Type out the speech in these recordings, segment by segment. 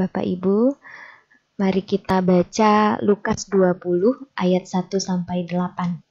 Bapak Ibu, mari kita baca Lukas 20 ayat 1-8.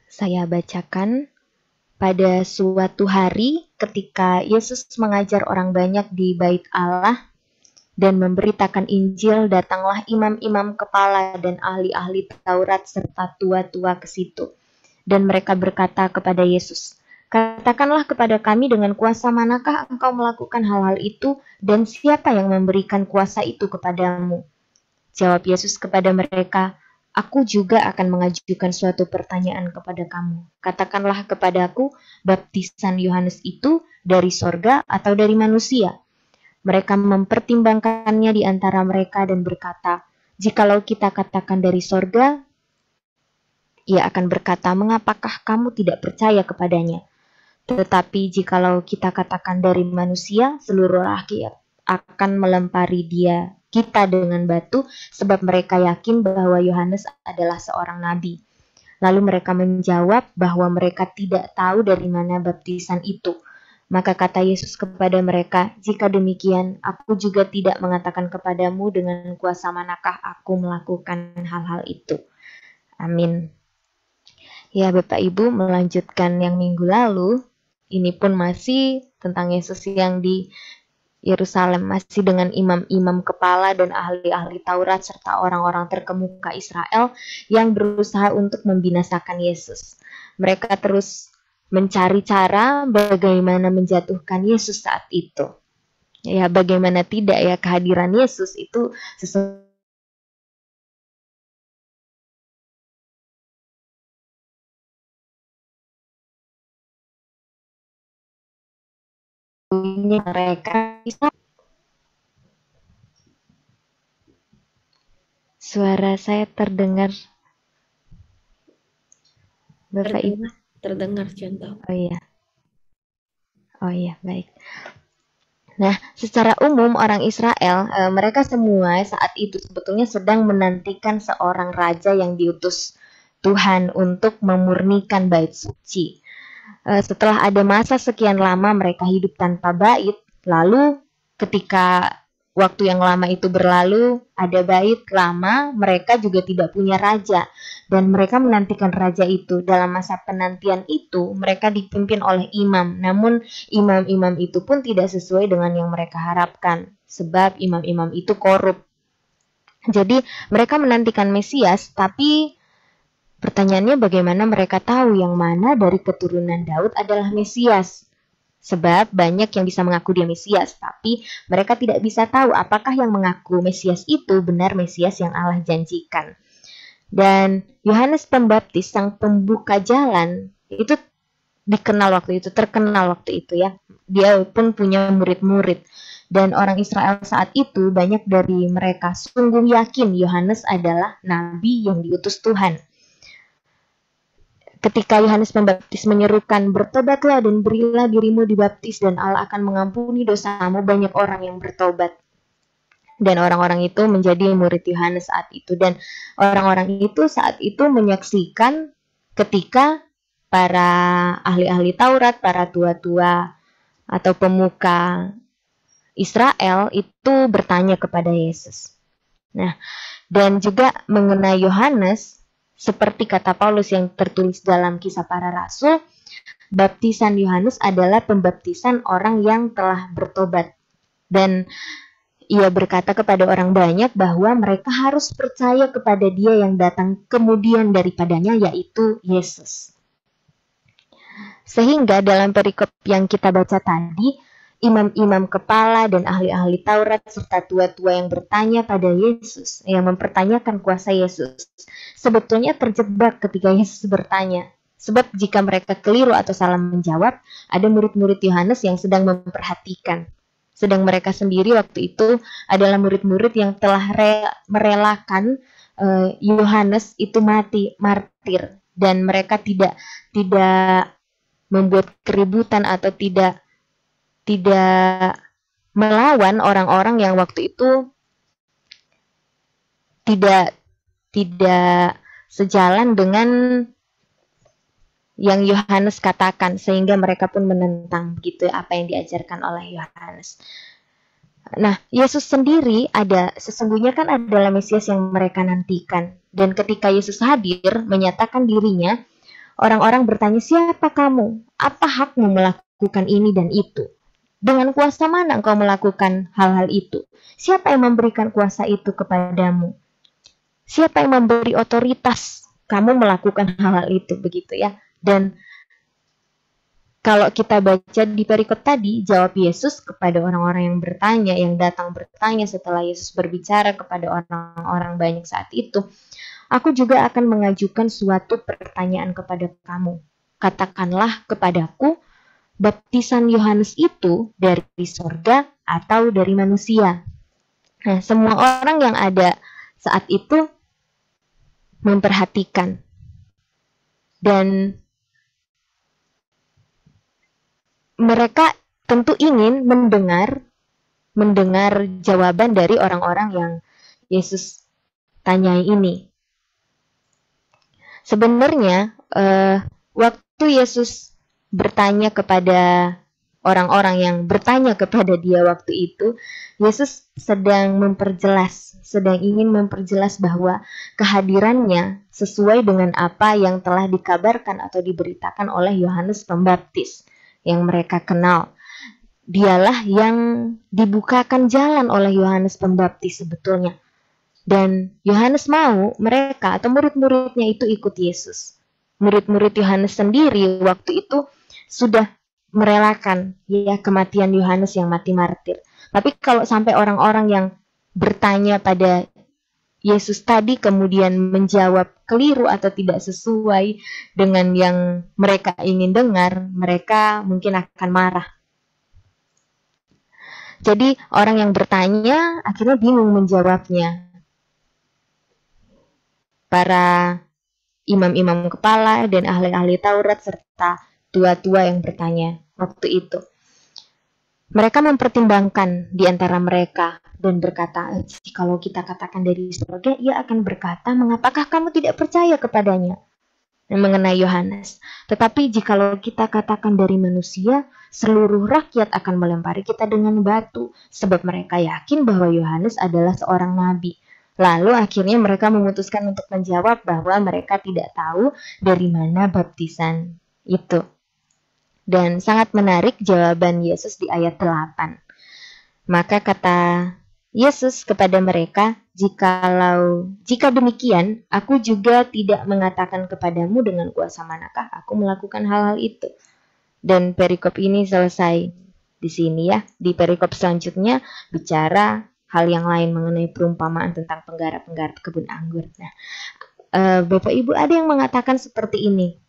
Saya bacakan. Pada suatu hari ketika Yesus mengajar orang banyak di Bait Allah dan memberitakan Injil, datanglah imam-imam kepala dan ahli-ahli Taurat serta tua-tua ke situ. Dan mereka berkata kepada Yesus, "Katakanlah kepada kami dengan kuasa manakah engkau melakukan hal-hal itu, dan siapa yang memberikan kuasa itu kepadamu?" Jawab Yesus kepada mereka, "Aku juga akan mengajukan suatu pertanyaan kepada kamu. Katakanlah kepadaku, baptisan Yohanes itu dari sorga atau dari manusia?" Mereka mempertimbangkannya di antara mereka dan berkata, "Jikalau kita katakan dari sorga, ia akan berkata, 'Mengapakah kamu tidak percaya kepadanya?' Tetapi jikalau kita katakan dari manusia, seluruh rakyat akan melempari kita dengan batu, sebab mereka yakin bahwa Yohanes adalah seorang nabi." Lalu mereka menjawab bahwa mereka tidak tahu dari mana baptisan itu. Maka kata Yesus kepada mereka, "Jika demikian, aku juga tidak mengatakan kepadamu dengan kuasa manakah aku melakukan hal-hal itu." Amin. Ya, Bapak Ibu, melanjutkan yang minggu lalu, ini pun masih tentang Yesus yang di Yerusalem, masih dengan imam-imam kepala dan ahli-ahli Taurat serta orang-orang terkemuka Israel yang berusaha untuk membinasakan Yesus. Mereka terus mencari cara bagaimana menjatuhkan Yesus saat itu. Ya, bagaimana tidak ya, kehadiran Yesus itu sesuatu mereka bisa. Suara saya terdengar, Bapak Ibu? Terdengar, Contoh. Oh iya, baik. Nah, secara umum orang Israel, mereka semua saat itu sebetulnya sedang menantikan seorang raja yang diutus Tuhan untuk memurnikan bait suci. Setelah ada masa sekian lama mereka hidup tanpa bait, lalu ketika waktu yang lama itu berlalu, ada bait lama, mereka juga tidak punya raja. Dan mereka menantikan raja itu. Dalam masa penantian itu, mereka dipimpin oleh imam. Namun, imam-imam itu pun tidak sesuai dengan yang mereka harapkan. Sebab imam-imam itu korup. Jadi, mereka menantikan Mesias, tapi pertanyaannya bagaimana mereka tahu yang mana dari keturunan Daud adalah Mesias? Sebab banyak yang bisa mengaku dia Mesias, tapi mereka tidak bisa tahu apakah yang mengaku Mesias itu benar Mesias yang Allah janjikan. Dan Yohanes Pembaptis, sang pembuka jalan, itu terkenal waktu itu ya. Dia pun punya murid-murid. Dan orang Israel saat itu banyak dari mereka sungguh yakin Yohanes adalah nabi yang diutus Tuhan. Ketika Yohanes Pembaptis menyerukan, "Bertobatlah dan berilah dirimu dibaptis dan Allah akan mengampuni dosamu," banyak orang yang bertobat. Dan orang-orang itu menjadi murid Yohanes saat itu. Dan orang-orang itu saat itu menyaksikan ketika para ahli-ahli Taurat, para tua-tua atau pemuka Israel itu bertanya kepada Yesus. Nah, dan juga mengenai Yohanes, seperti kata Paulus yang tertulis dalam Kisah Para Rasul, baptisan Yohanes adalah pembaptisan orang yang telah bertobat. Dan ia berkata kepada orang banyak bahwa mereka harus percaya kepada dia yang datang kemudian daripadanya, yaitu Yesus. Sehingga dalam perikop yang kita baca tadi, imam-imam kepala dan ahli-ahli Taurat serta tua-tua yang bertanya pada Yesus, yang mempertanyakan kuasa Yesus, sebetulnya terjebak ketika Yesus bertanya. Sebab jika mereka keliru atau salah menjawab, ada murid-murid Yohanes yang sedang memperhatikan. Sedang mereka sendiri waktu itu adalah murid-murid yang telah merelakan Yohanes itu mati, martir. Dan mereka tidak membuat keributan atau tidak melawan orang-orang yang waktu itu tidak sejalan dengan yang Yohanes katakan, sehingga mereka pun menentang begitu apa yang diajarkan oleh Yohanes. Nah, Yesus sendiri sesungguhnya kan adalah Mesias yang mereka nantikan. Dan ketika Yesus hadir, menyatakan dirinya, orang-orang bertanya, siapa kamu? Apa hakmu melakukan ini dan itu? Dengan kuasa mana engkau melakukan hal-hal itu? Siapa yang memberikan kuasa itu kepadamu? Siapa yang memberi otoritas kamu melakukan hal-hal itu? Begitu ya. Dan kalau kita baca di perikop tadi, jawab Yesus kepada orang-orang yang bertanya, yang datang bertanya setelah Yesus berbicara kepada orang-orang banyak saat itu, aku juga akan mengajukan suatu pertanyaan kepada kamu. Katakanlah kepadaku, baptisan Yohanes itu dari sorga atau dari manusia? Nah, semua orang yang ada saat itu memperhatikan. Dan mereka tentu ingin mendengar jawaban dari orang-orang yang Yesus tanyai ini. Sebenarnya waktu Yesus bertanya kepada orang-orang yang bertanya kepada dia waktu itu, Yesus sedang ingin memperjelas bahwa kehadirannya sesuai dengan apa yang telah dikabarkan atau diberitakan oleh Yohanes Pembaptis yang mereka kenal. Dialah yang dibukakan jalan oleh Yohanes Pembaptis sebetulnya. Dan Yohanes mau mereka atau murid-muridnya itu ikut Yesus. Murid-murid Yohanes sendiri waktu itu sudah merelakan ya kematian Yohanes yang mati martir. Tapi kalau sampai orang-orang yang bertanya pada Yesus tadi kemudian menjawab keliru atau tidak sesuai dengan yang mereka ingin dengar, mereka mungkin akan marah. Jadi orang yang bertanya akhirnya bingung menjawabnya. Para imam-imam kepala dan ahli-ahli Taurat serta tua-tua yang bertanya waktu itu. Mereka mempertimbangkan di antara mereka dan berkata, kalau kita katakan dari surga, ia akan berkata, mengapakah kamu tidak percaya kepadanya? Mengenai Yohanes. Tetapi jikalau kita katakan dari manusia, seluruh rakyat akan melempari kita dengan batu, sebab mereka yakin bahwa Yohanes adalah seorang nabi. Lalu akhirnya mereka memutuskan untuk menjawab bahwa mereka tidak tahu dari mana baptisan itu. Dan sangat menarik jawaban Yesus di ayat 8. Maka kata Yesus kepada mereka, jika demikian, aku juga tidak mengatakan kepadamu dengan kuasa manakah aku melakukan hal-hal itu. Dan perikop ini selesai di sini ya. Di perikop selanjutnya bicara hal yang lain mengenai perumpamaan tentang penggarap-penggarap kebun anggur. Nah, Bapak Ibu ada yang mengatakan seperti ini.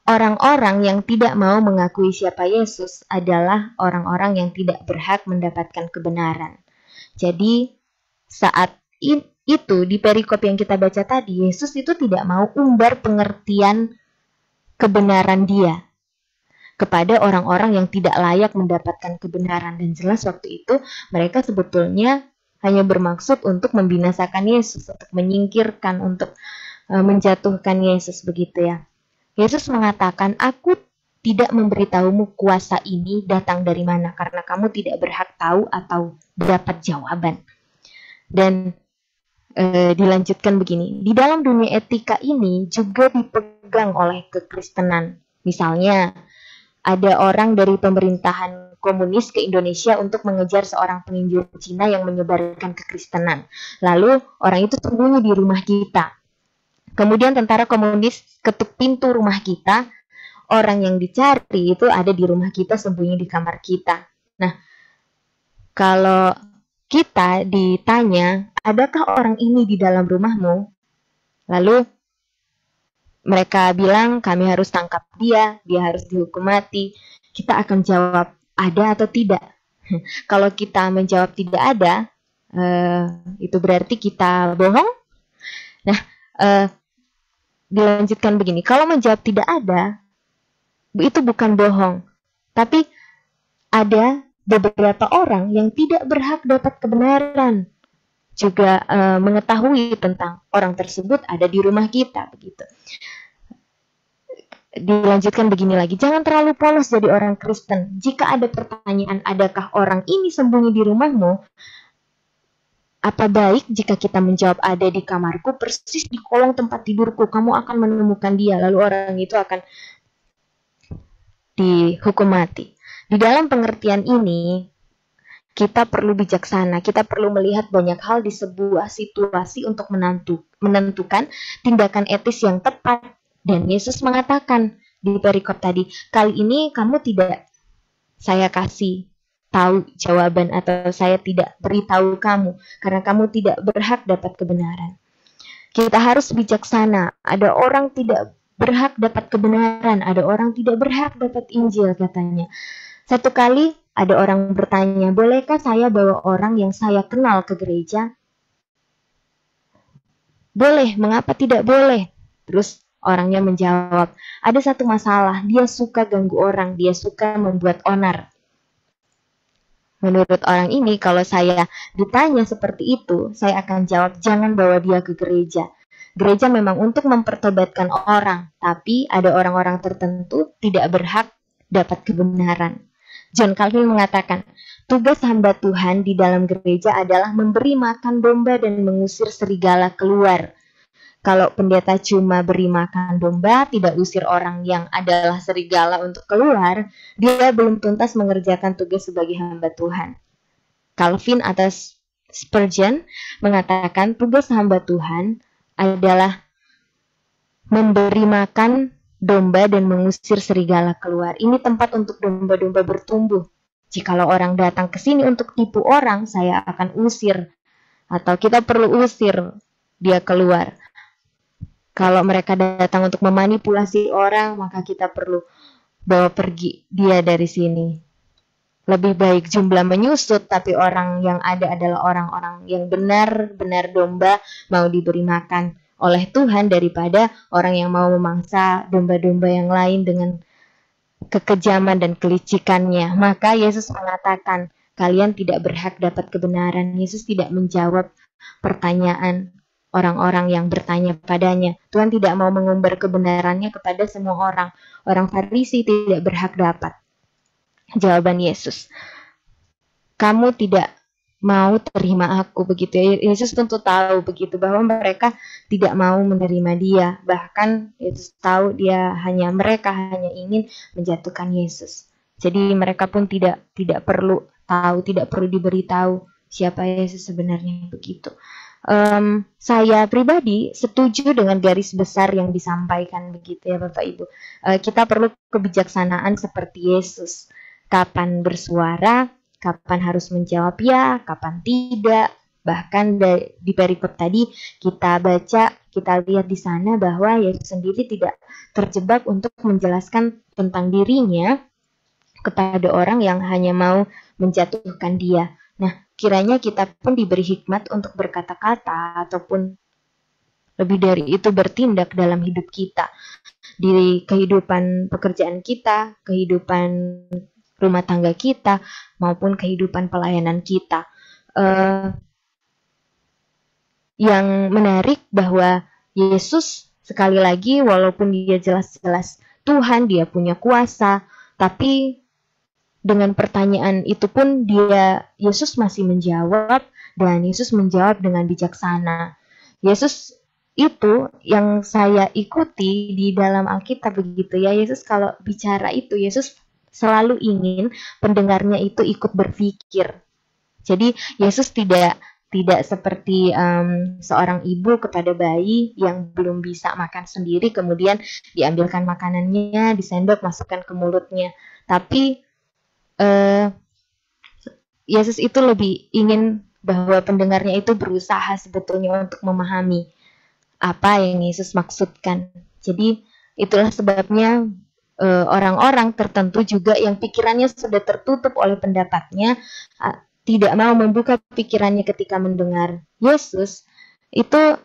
Orang-orang yang tidak mau mengakui siapa Yesus adalah orang-orang yang tidak berhak mendapatkan kebenaran. Jadi saat itu di perikop yang kita baca tadi, Yesus itu tidak mau umbar pengertian kebenaran dia kepada orang-orang yang tidak layak mendapatkan kebenaran. Dan jelas waktu itu mereka sebetulnya hanya bermaksud untuk membinasakan Yesus, untuk menyingkirkan, untuk menjatuhkan Yesus begitu ya. Yesus mengatakan, aku tidak memberitahumu kuasa ini datang dari mana, karena kamu tidak berhak tahu atau dapat jawaban. Dan dilanjutkan begini, di dalam dunia etika ini juga dipegang oleh kekristenan. Misalnya, ada orang dari pemerintahan komunis ke Indonesia untuk mengejar seorang penginjil Cina yang menyebarkan kekristenan. Lalu orang itu sembunyi di rumah kita. Kemudian tentara komunis ketuk pintu rumah kita, orang yang dicari itu ada di rumah kita, sembunyi di kamar kita. Nah, kalau kita ditanya, adakah orang ini di dalam rumahmu? Lalu mereka bilang, kami harus tangkap dia harus dihukum mati. Kita akan jawab, ada atau tidak? Kalau kita menjawab tidak ada, itu berarti kita bohong. Nah, dilanjutkan begini, kalau menjawab tidak ada, itu bukan bohong, tapi ada beberapa orang yang tidak berhak dapat kebenaran, juga mengetahui tentang orang tersebut ada di rumah kita, begitu. Dilanjutkan begini lagi, jangan terlalu polos jadi orang Kristen. Jika ada pertanyaan, adakah orang ini sembunyi di rumahmu? Apa baik jika kita menjawab, ada di kamarku, persis di kolong tempat tidurku, kamu akan menemukan dia, lalu orang itu akan dihukum mati. Di dalam pengertian ini, kita perlu bijaksana, kita perlu melihat banyak hal di sebuah situasi untuk menentukan tindakan etis yang tepat. Dan Yesus mengatakan di perikop tadi, kali ini kamu tidak saya kasih tahu jawaban atau saya tidak beritahu kamu karena kamu tidak berhak dapat kebenaran. Kita harus bijaksana. Ada orang tidak berhak dapat kebenaran, ada orang tidak berhak dapat Injil katanya. Satu kali ada orang bertanya, bolehkah saya bawa orang yang saya kenal ke gereja? Boleh, mengapa tidak boleh? Terus orangnya menjawab, ada satu masalah, dia suka ganggu orang, dia suka membuat onar. Menurut orang ini, kalau saya ditanya seperti itu, saya akan jawab, jangan bawa dia ke gereja. Gereja memang untuk mempertobatkan orang, tapi ada orang-orang tertentu tidak berhak dapat kebenaran. John Calvin mengatakan, tugas hamba Tuhan di dalam gereja adalah memberi makan domba dan mengusir serigala keluar. Kalau pendeta cuma beri makan domba, tidak usir orang yang adalah serigala untuk keluar, dia belum tuntas mengerjakan tugas sebagai hamba Tuhan. Calvin atau Spurgeon mengatakan tugas hamba Tuhan adalah memberi makan domba dan mengusir serigala keluar. Ini tempat untuk domba-domba bertumbuh. Jikalau orang datang ke sini untuk tipu orang, saya akan usir. Atau kita perlu usir dia keluar. Kalau mereka datang untuk memanipulasi orang, maka kita perlu bawa pergi dia dari sini. Lebih baik jumlah menyusut, tapi orang yang ada adalah orang-orang yang benar-benar domba mau diberi makan oleh Tuhan daripada orang yang mau memangsa domba-domba yang lain dengan kekejaman dan kelicikannya. Maka Yesus mengatakan, kalian tidak berhak dapat kebenaran. Yesus tidak menjawab pertanyaan orang-orang yang bertanya padanya. Tuhan tidak mau mengumbar kebenarannya kepada semua orang. Orang Farisi tidak berhak dapat. Jawaban Yesus, kamu tidak mau terima aku, begitu ya. Yesus tentu tahu begitu bahwa mereka tidak mau menerima dia. Bahkan Yesus tahu mereka hanya ingin menjatuhkan Yesus. Jadi mereka pun tidak perlu tahu, tidak perlu diberitahu siapa Yesus sebenarnya begitu. Saya pribadi setuju dengan garis besar yang disampaikan begitu ya Bapak Ibu. Kita perlu kebijaksanaan seperti Yesus. Kapan bersuara, kapan harus menjawab ya, kapan tidak. Bahkan di perikop tadi kita baca, kita lihat di sana bahwa Yesus sendiri tidak terjebak untuk menjelaskan tentang dirinya kepada orang yang hanya mau menjatuhkan dia. Nah, kiranya kita pun diberi hikmat untuk berkata-kata ataupun lebih dari itu bertindak dalam hidup kita. Di kehidupan pekerjaan kita, kehidupan rumah tangga kita, maupun kehidupan pelayanan kita. Yang menarik bahwa Yesus sekali lagi walaupun dia jelas-jelas Tuhan, dia punya kuasa, tapi dengan pertanyaan itu pun Yesus masih menjawab, dan Yesus menjawab dengan bijaksana. Yesus itu yang saya ikuti di dalam Alkitab begitu ya. Yesus kalau bicara itu, Yesus selalu ingin pendengarnya itu ikut berpikir. Jadi Yesus tidak seperti seorang ibu kepada bayi yang belum bisa makan sendiri, kemudian diambilkan makanannya, disendok, masukkan ke mulutnya. Tapi Yesus itu lebih ingin bahwa pendengarnya itu berusaha sebetulnya untuk memahami apa yang Yesus maksudkan. Jadi itulah sebabnya orang-orang tertentu juga yang pikirannya sudah tertutup oleh pendapatnya, tidak mau membuka pikirannya ketika mendengar Yesus, itu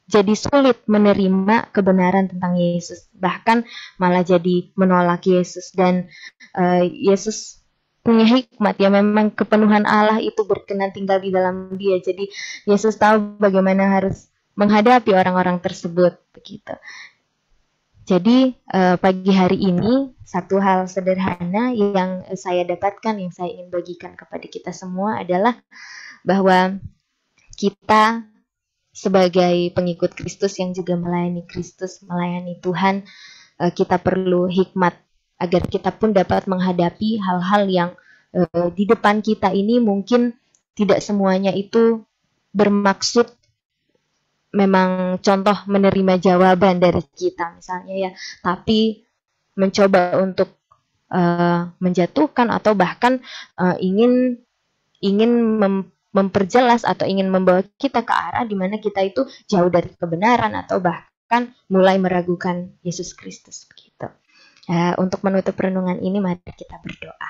jadi sulit menerima kebenaran tentang Yesus, bahkan malah jadi menolak Yesus. Dan Yesus punya hikmat ya, memang kepenuhan Allah itu berkenan tinggal di dalam dia. Jadi Yesus tahu bagaimana harus menghadapi orang-orang tersebut begitu. Jadi pagi hari ini satu hal sederhana yang saya dapatkan, yang saya ingin bagikan kepada kita semua adalah bahwa kita sebagai pengikut Kristus yang juga melayani Kristus, melayani Tuhan, kita perlu hikmat agar kita pun dapat menghadapi hal-hal yang di depan kita ini mungkin tidak semuanya itu bermaksud memang contoh menerima jawaban dari kita misalnya ya, tapi mencoba untuk menjatuhkan atau bahkan ingin memperjelas atau ingin membawa kita ke arah di mana kita itu jauh dari kebenaran atau bahkan mulai meragukan Yesus Kristus begitu. Untuk menutup renungan ini mari kita berdoa.